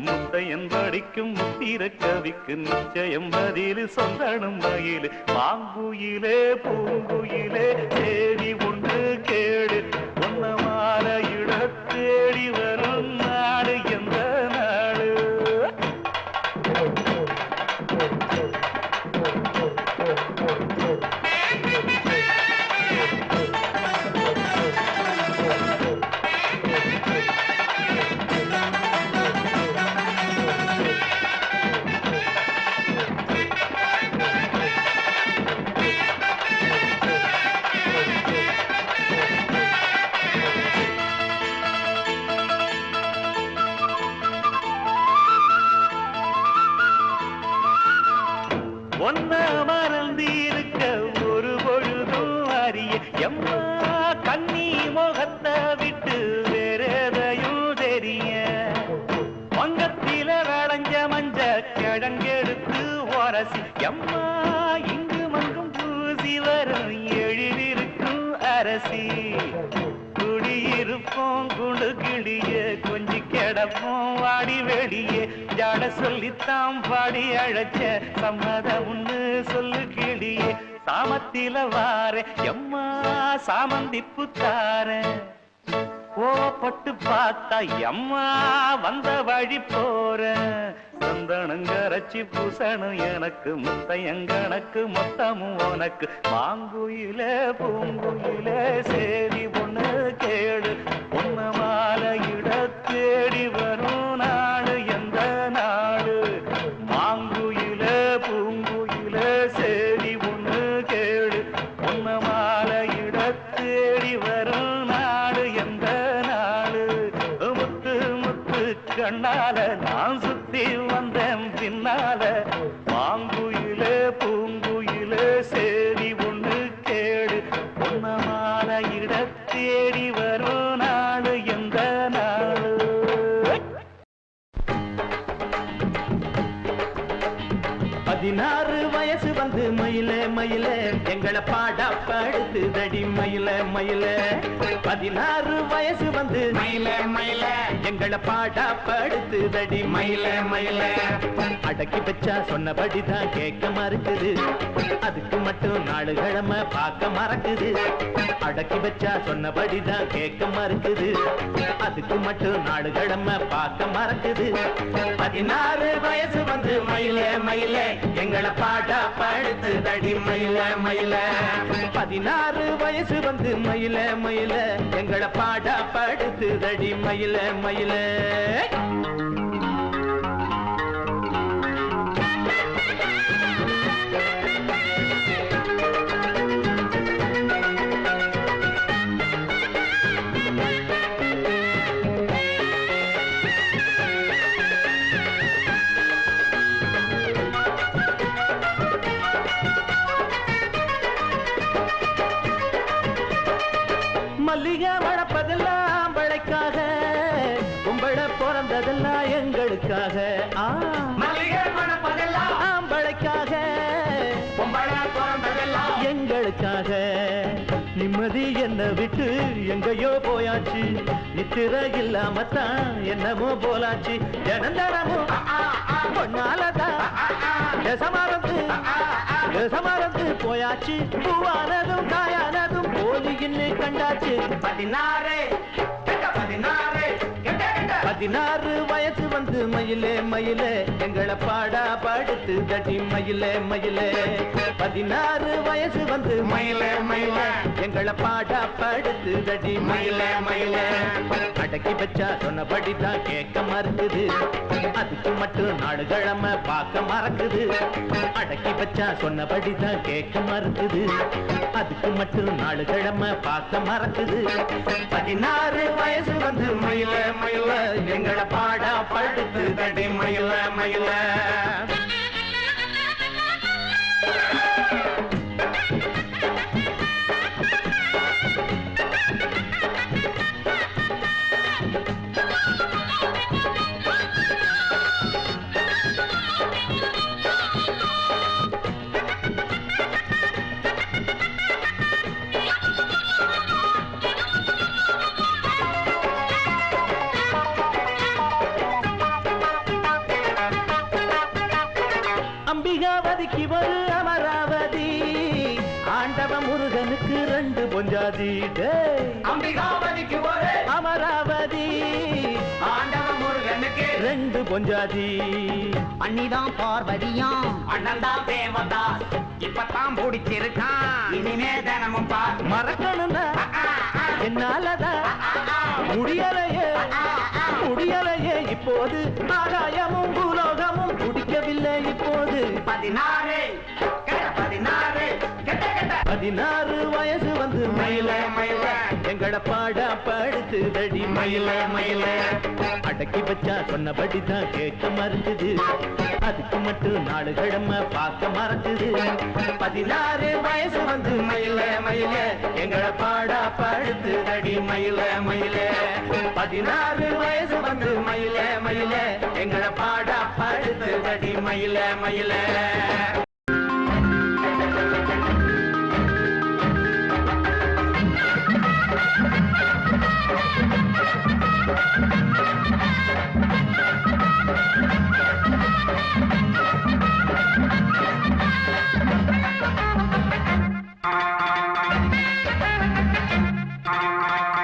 முத்தையன் படிக்கும் முத்திர கவிக்கு நிச்சயம் பதில் சொந்தனும் மயிலு மாங்குயிலே பூங்குயிலே தேடி ஒன்று கேடு ஒன்ன மாற இட தேடி வரும் நாடு எந்த நாடு ஒன்ன மறந்திருக்க ஒரு பொழுதும் அறிய எம்மா கண்ணி முகத்தை விட்டு வேறெதையும் தெரிய வங்கத்தில வளைஞ்ச மஞ்ச கிழங்கெடுத்து உரசி எம்மா இங்கு மங்கும் பூசி வரும் எழிலிருக்கும் அரசி குடியிருப்போம் குண்டு கிளிய கொஞ்சி கிடப்போம் வாடி வெளியே ஜாட சொல்லித்தான் பாடி அழைச்ச சம்மதம் ஒண்ணு சொல்லு கிளியே சாமத்தில வார எம்மா சாமந்தி புத்தார கோவப்பட்டு பார்த்தா எம்மா வந்த வழி போற சந்தனங்கரைச்சி பூசணும் எனக்கு முத்தையங்கணக்கு மொத்தமும் உனக்கு மாங்குயில பூங்குயில சேரி பொண்ணு கேடு பொண்ண மாலையிட தேடி வரும் நாடு எந்த நாடு மாங்குயில பூங்குயில சேரி பொண்ணு கேடு பொண்ண மாலையிட தேடி வரும் நாடு எந்த நாடு முத்து முத்து கண்ணால நான் சுத்தி வந்தேன் பின்னால மாங்குயில பூங்குயில சேரி ஒண்ணு கேடு பொன்ன மாலையிட தேடி வரும் நாடு எந்த நாடு 16 வயசு வந்து மயிலே மயிலே எங்களை பாடா படுத்து தடி மயிலே மயிலே 16 வயசு வந்து மயிலே மயிலே எங்களை பாடா படுத்து தடி மயிலே மயிலே அடக்கி வச்சா சொன்னபடிதான் கேட்க மறுக்குது அதுக்கு மட்டும் நாலு கிழமை பார்க்க மறக்குது அடக்கி வச்சா சொன்னபடிதான் கேட்க மறுக்குது அதுக்கு மட்டும் நாலு கிழமை பார்க்க மறக்குது 16 வயசு வந்து மயிலே மயிலே எங்களை பாடா படுத்து தடி மயில மயில 16 வயசு வந்து மயில மயில எங்களை பாடா படுத்து தடி மயில மயில மல்லிகை வளர்ப்பதெல்லாம் வளைக்காக கும்பள பிறந்ததெல்லாம் எங்களுக்காக மல்லிகை வளர்ப்பதெல்லாம் வளைக்காக கும்பள பிறந்ததெல்லாம் எங்களுக்காக நிம்மதி என்ன விட்டு எங்கயோ போயாச்சு நித்திர இல்லாமத்தான் என்னமோ போலாச்சு ஜனந்தரமும் பொன்னாலதான் சமாரத்து போயாச்சு பூவானதும் காயானதும் போலின்னு கண்டாச்சு 16 வயசு வந்து மயிலே மயிலே எங்களை பாடா படுத்து தடி மயிலே மயிலே 16 வயசு வந்து மயிலே மயிலே எங்களை பாடா படுத்து தடி மயிலே மயிலே அடக்கி வச்சா சொன்னபடிதான் கேட்க மறுக்குது அதுக்கு மட்டும் நாலு கிழமை பார்க்க மறக்குது அடக்கி வச்சா சொன்னபடிதான் கேட்க மறுக்குது அதுக்கு மட்டும் நாலு கிழமை பார்க்க மறக்குது 16 வயசு வந்து மயில மயில எங்களை பாடா படுத்து தடி மயில மயில அம்பிகாவதிக்கு ஒரு அமராவதி ஆண்டவ முருகனுக்கு 2 பொஞ்சாதி அம்பிகாவதிக்கு ஒரு அமராவதி ஆண்டவ முருகனுக்கு 2 பொஞ்சாதி அண்ணிதான் பார்வதியாம் அண்ணன் தான் தேவதாஸ் இப்பதான் பிடிச்சிருக்கான் இனிமே தினமும் பார் மறக்கணும்னா என்னாலதான் முடியலையே முடியலையே இப்போது ஆகாயமும் பூலோகமும் குடிக்கவில்லை இப்போது 16 16 வயசு வந்து மயில மயில எங்கட பாட படுத்து தடி மயில மயில அடக்கி வச்சா சொன்னபடிதான் கேட்க மறுக்குது அதுக்கு மட்டும் 4 கிழமை பார்க்க மறக்குது 16 வயசு வந்து மயில மயில எங்கட பாட படுத்து தடி மயில மயில 16 வயசு வந்து மயில மயில எங்கட பாட படுத்து தடி மயில மயில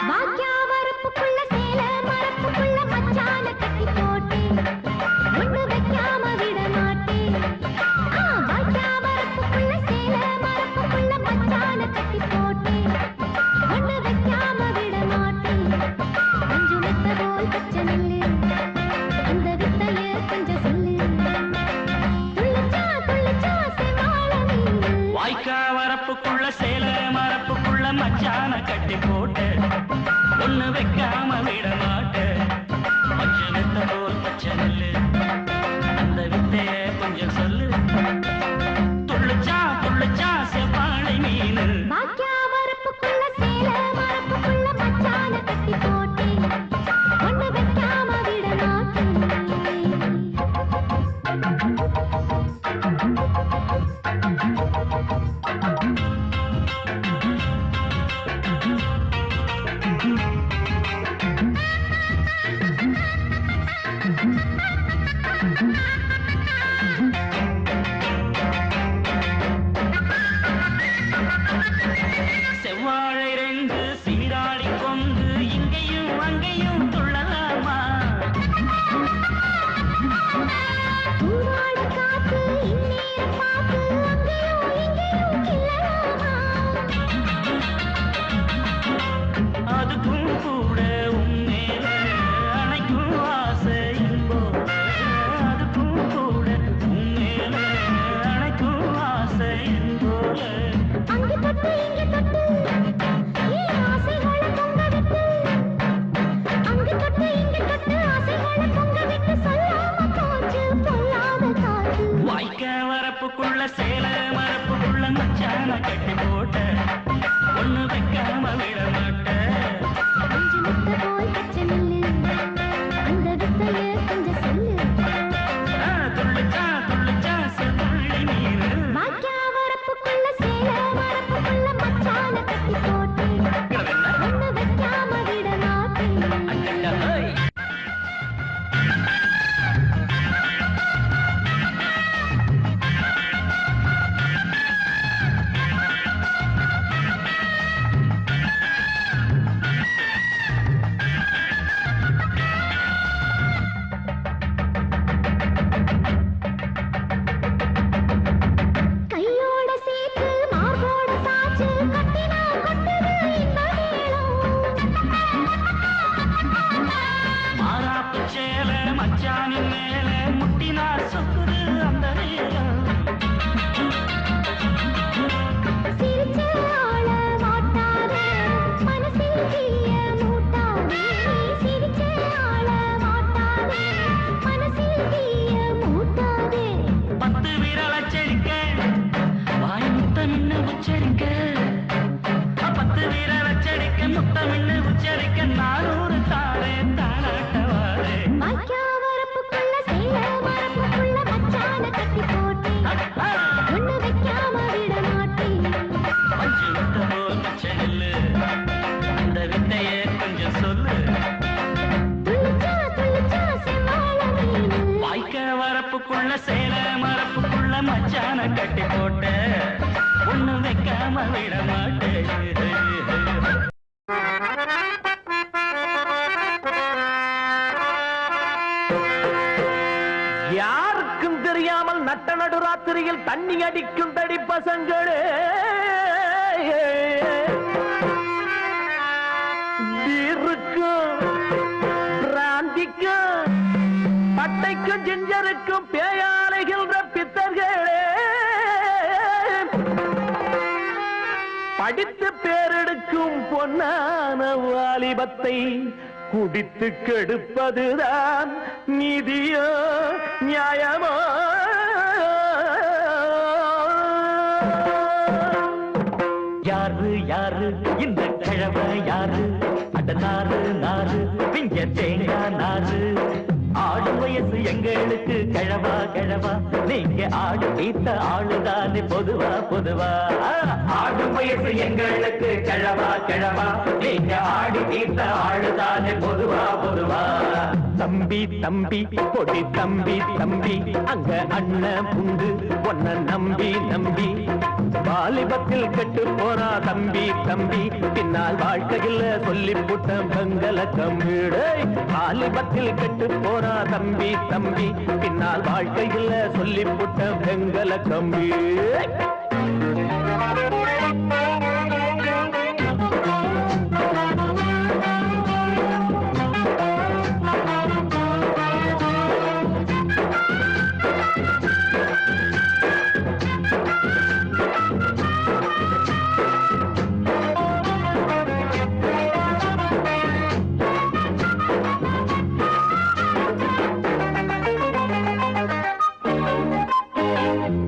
வாக்கியாவரப்புக்குள்ள சேல மரப்புக்குள்ள மச்சான கட்டி போட்டேன் ஒண்ணு வைக்காம விட மாட்டேன் வாக்கியாவரப்புக்குள்ள சேல மரப்புக்குள்ள மச்சான கட்டி போட்டேன் ஒண்ணு வைக்காம விட மாட்டேன் அஞ்சு மெத்த போல் பச்சை நெல்லு அந்த வித்தைய கொஞ்சம் சொல்லு துள்ளிச்சா செவாழ மீன் வாய்க்கா வரப்புக்குள்ள சேல மரப்புக்குள்ள மச்சான கட்டி போட்டு ஒண்ணு வைக்காம விட மாட்டேன் பச்சை வெத்த போல் பச்சை நெல்லு அந்த வித்தைய கொஞ்சம் சொல்லு துள்ளுச்சா செவ்வாழை மீனு வாக்கியாவரப்புக்குள்ள சேல மரப்புக்குள்ள மச்சான கட்டி போட்டேன் ஒண்ணு வைக்காம விட மாட்டேன் செவ்வாழை 2 சீராடி கொண்டு இங்கேயும் அங்கேயும் துள்ளலாமா பூவாட காத்து இந்நேர பாத்து அங்கேயும் இங்கேயும் கிள்ளலாமா அதுக்கும் கூட உன்மேல அணைக்கும் ஆசை போல அதுக்கும் கூட உன்மேல அணைக்கும் ஆசை போல அங்கே தொட்டு இங்கே தொட்டு ஏன் ஆசைகளை பொங்க விட்டு அங்கே தொட்டு இங்கே தொட்டு ஆசைகளை பொங்க விட்டு சொல்லாம போச்சு பொல்லாத காத்து வாய்க்க வரப்புக்குள்ள சேல மரப்புக்குள்ள மச்சான கட்டி போட்ட ஒண்ணு வைக்காம விட மாட்டேன் அஞ்சு முட்டை போல் பச்சை நெல்லு அந்த வித்தைய கொஞ்சம் சொல்லு துள்ளுச்சா செவ்வாழை நீரு வாக்கியாவரப்புக்குள்ள சேல மரப்புக்குள்ள மச்சான கட்டி போட்டேன் ஒண்ணு வைக்காம விட மாட்டேன் வரப்புக்குள்ள சேல மரப்புக்குள்ள மச்சான கட்டி போட்ட ஒண்ணு வைக்காம விட மாட்டேன். யாருக்கும் தெரியாமல் நட்ட நடுராத்திரியில் தண்ணி அடிக்கும் தடி பசங்களே, பீருக்கும் பிராந்திக்கும் பட்டைக்கும் ஜிஞ்சருக்கும் பேயாலைகின்ற பித்தர்களே, படித்து பேரெடுக்கும் பொன்னான வாலிபத்தை குடித்து கெடுப்பதுதான் நீதியோ நியாயமோ? யாரு யாரு இந்த கிழமை யாரு? அட நாறு நாறு பிஞ்ச தேங்காய் நாறு. ஆடு வயசு எங்களுக்கு கிழவா கிழவா, நீங்க ஆடு தீர்த்த ஆளுதானே பொதுவா பொதுவா. ஆடு வயசு எங்களுக்கு கிழவா கிழவா, நீங்க ஆடு தீர்த்த ஆளுதானே பொதுவா பொதுவா. தம்பி தம்பி பொடி தம்பி தம்பி, அங்க அண்ணன் புண்டு ஒன்ன நம்பி நம்பி, வாலிபத்தில் கெட்டு போறா தம்பி தம்பி, பின்னால் வாழ்க்கையில் சொல்லி புட்ட பெங்கல கம்பீடு. வாலிபத்தில் கெட்டு போறா தம்பி தம்பி, பின்னால் வாழ்க்கையில் சொல்லி புட்ட பெங்கல கம்பி.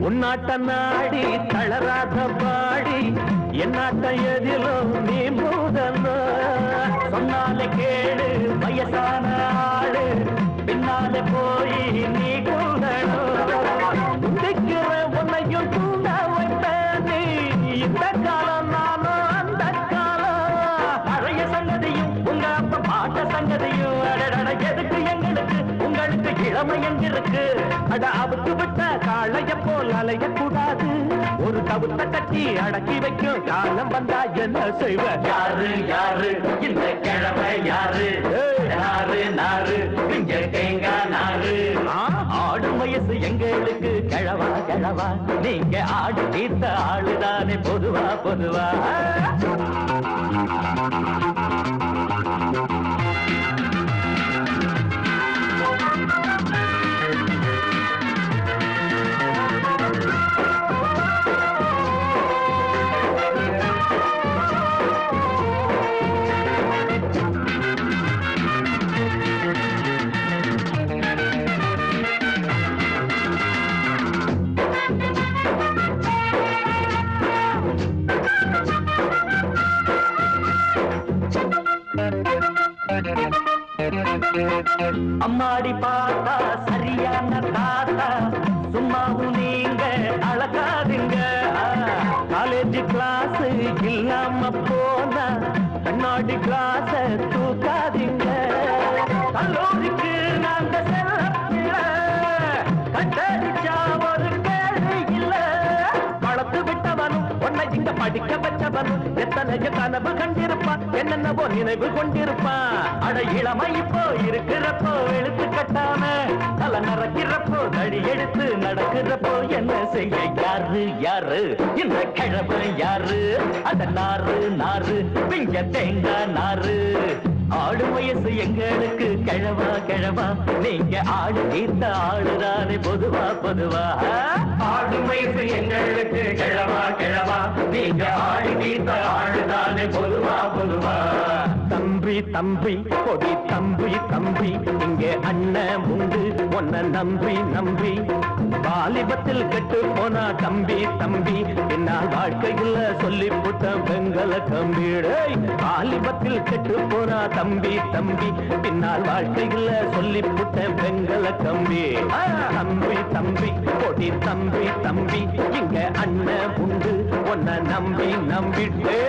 உன்னாட்ட நாடி தளராத பாடி, என்னாட்ட எதிலும் நீ மூதனோ. சொன்னாலே கேடு வயசான ஆடு, பின்னாலே போய் நீ கூடணும். நிற்கிற உன்னையும் தூண்ட வைப்ப நீ, இந்த காலம் நானும் அந்த காலம். பழைய சங்கதியும் உங்க அப்ப பாட்ட சங்கதியும், அடடட எதுக்கு எங்களுக்கு உங்களுக்கு இளமை எங்கிருக்கு? அட அவுத்து விட்ட காளைய போல் அலைய கூடாது, ஒரு கவுத்த கட்டி அடக்கி வைக்கும் காலம் வந்தா என்ன செய்வ? யாரு யாரு இந்த கிழமை யாரு? நாறு நாறு பிஞ்ச தேங்காய் நாறு. ஆடு வயசு எங்களுக்கு கிழவா கிழவா, நீங்க ஆடு தீர்த்த ஆளுதானே பொதுவா பொதுவா. அம்மாடி பார்த்தா சரியான தாத்தா, சும்மாவும் நீங்க அழகாதுங்க. காலேஜ் கிளாஸ் இல்லாம போனா கண்ணாடி கிளாஸ தூக்காதீங்க. கல்லூரிக்கு நாங்க செல்ல கட்டடிச்சா ஒரு கேள்வி இல்ல. வளர்த்து விட்டவனும் உன்னை இங்க படிக்க வச்சவனும் எத்தனைய கனவு கண்டிருப்பான், என்னென்னவோ நினைவு கொண்டிருப்பான். அட இளமை இப்போ இருக்கிறப்போ எழுத்து கட்டாம, தலை நடக்கிறப்போ தடி எடுத்து நடக்கிறப்போ என்ன செய்ய? யாரு யாரு இந்த கிழமை யாரு? அட நாறு நாறு பிஞ்ச தேங்காய் நாறு. ஆடு வயசு எங்களுக்கு கிழவா கிழவா, நீங்க ஆடு தீர்த்த ஆளுதானே பொதுவா பொதுவா. ஆடு வயசு எங்களுக்கு கிழவா கிழவா, நீங்க ஆடு தீர்த்த ஆளுதானே பொதுவா பொதுவா. தம்பி தம்பி கொடி தம்பி தம்பி, இங்கே அண்ணன் உண்டு ஒன்ன நம்பி நம்பி, வாலிபத்தில் கெட்டு போனா தம்பி தம்பி, பின்னால் வாழ்க்கையில் சொல்லி புட்ட பெங்கல கம்பீடு. வாலிபத்தில் கெட்டு போனா தம்பி தம்பி, பின்னால் வாழ்க்கையில் சொல்லி புட்ட பெங்கல கம்பி. தம்பி தம்பி கொடி தம்பி தம்பி, இங்க அண்ணன் உண்டு ஒன்ன நம்பி நம்பிட்டே.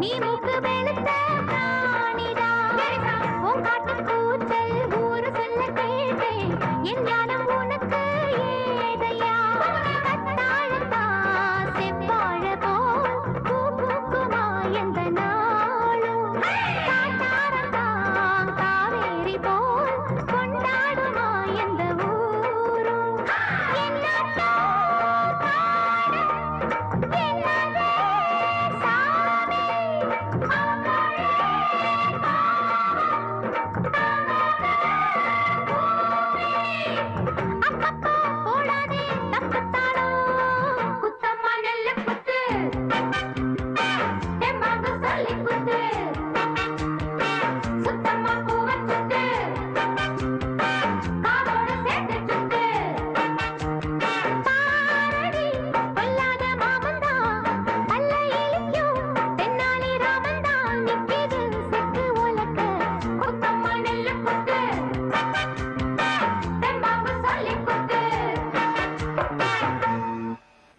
நீ மூக்கு வெளுத்த பிராணிதான் உன் காட்டு கூச்சல் ஊரு சொல்ல கேட்டேன் என் ஞானம் உனக்கு ஏதையா கத்தாழத்தான் செவ்வாழ போல் பூ பூக்குமா எந்த